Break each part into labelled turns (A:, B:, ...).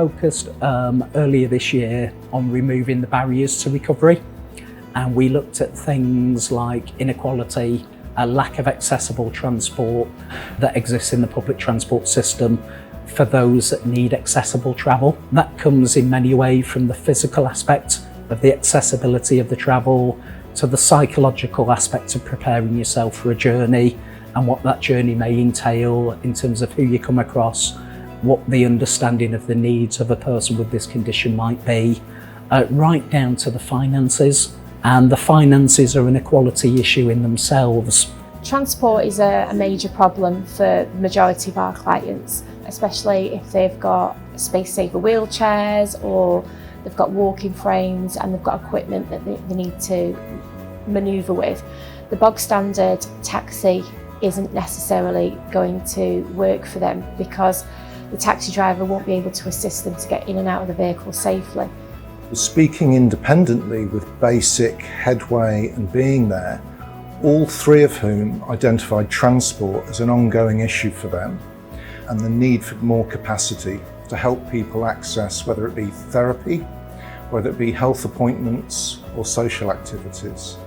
A: focused earlier this year on removing the barriers to recovery, and we looked at things like inequality, a lack of accessible transport that exists in the public transport system for those that need accessible travel. That comes in many ways from the physical aspect of the accessibility of the travel to the psychological aspect of preparing yourself for a journey and what that journey may entail in terms of who you come across, what the understanding of the needs of a person with this condition might be, right down to the finances. And the finances are an equality issue in themselves.
B: Transport is a major problem for the majority of our clients, especially if they've got space-saver wheelchairs or they've got walking frames and they've got equipment that they need to manoeuvre with. The bog standard taxi isn't necessarily going to work for them because the taxi driver won't be able to assist them to get in and out of the vehicle safely.
C: Speaking independently with Basic, Headway and Being There, all three of whom identified transport as an ongoing issue for them and the need for more capacity to help people access whether it be therapy, whether it be health appointments or social activities.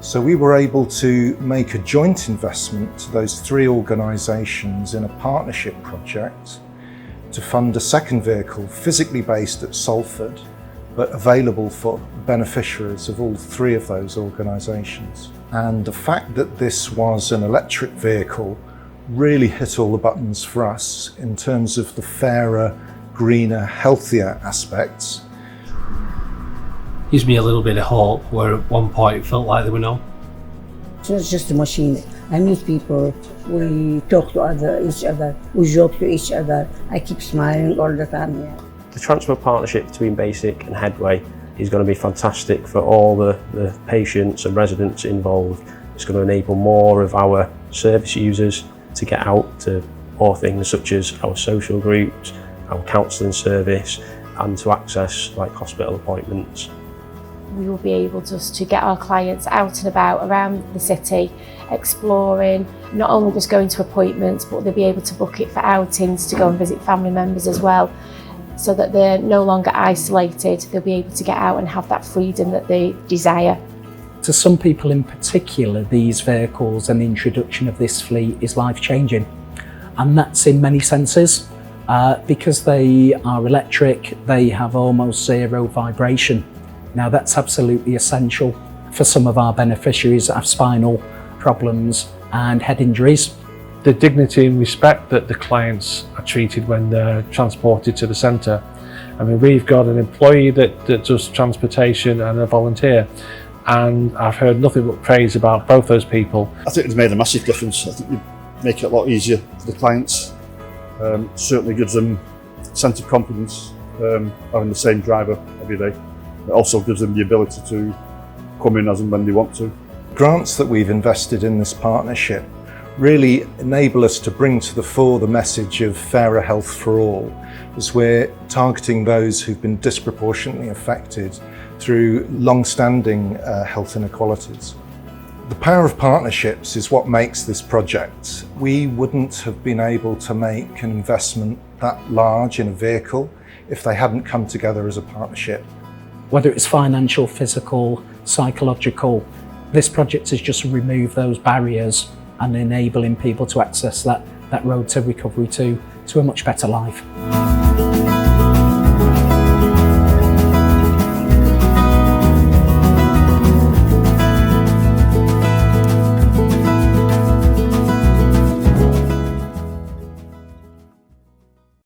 C: So we were able to make a joint investment to those three organisations in a partnership project to fund a second vehicle physically based at Salford, but available for beneficiaries of all three of those organisations. And the fact that this was an electric vehicle really hit all the buttons for us in terms of the fairer, greener, healthier aspects.
D: Gives me a little bit of hope where at one point it felt like there were none.
E: So it's just a machine. I meet people, we talk to each other, we joke to each other. I keep smiling all the time. Yeah.
F: The transport partnership between Basic and Headway is going to be fantastic for all the patients and residents involved. It's going to enable more of our service users to get out to more things such as our social groups, our counselling service, and to access like hospital appointments.
B: We will be able to get our clients out and about around the city, exploring, not only just going to appointments, but they'll be able to book it for outings to go and visit family members as well, so that they're no longer isolated. They'll be able to get out and have that freedom that they desire.
A: To some people in particular, these vehicles and the introduction of this fleet is life-changing. And that's in many senses. Because they are electric, they have almost zero vibration. Now that's absolutely essential for some of our beneficiaries that have spinal problems and head injuries.
G: The dignity and respect that the clients are treated when they're transported to the centre. I mean, we've got an employee that does transportation and a volunteer, and I've heard nothing but praise about both those people.
H: I think it's made a massive difference. I think you make it a lot easier for the clients. Certainly gives them a sense of confidence having the same driver every day. It also gives them the ability to come in as and when they want to.
C: Grants that we've invested in this partnership really enable us to bring to the fore the message of fairer health for all, as we're targeting those who've been disproportionately affected through long-standing health inequalities. The power of partnerships is what makes this project. We wouldn't have been able to make an investment that large in a vehicle if they hadn't come together as a partnership.
A: Whether it's financial, physical, psychological, this project has just removed those barriers and enabling people to access that road to recovery to a much better life.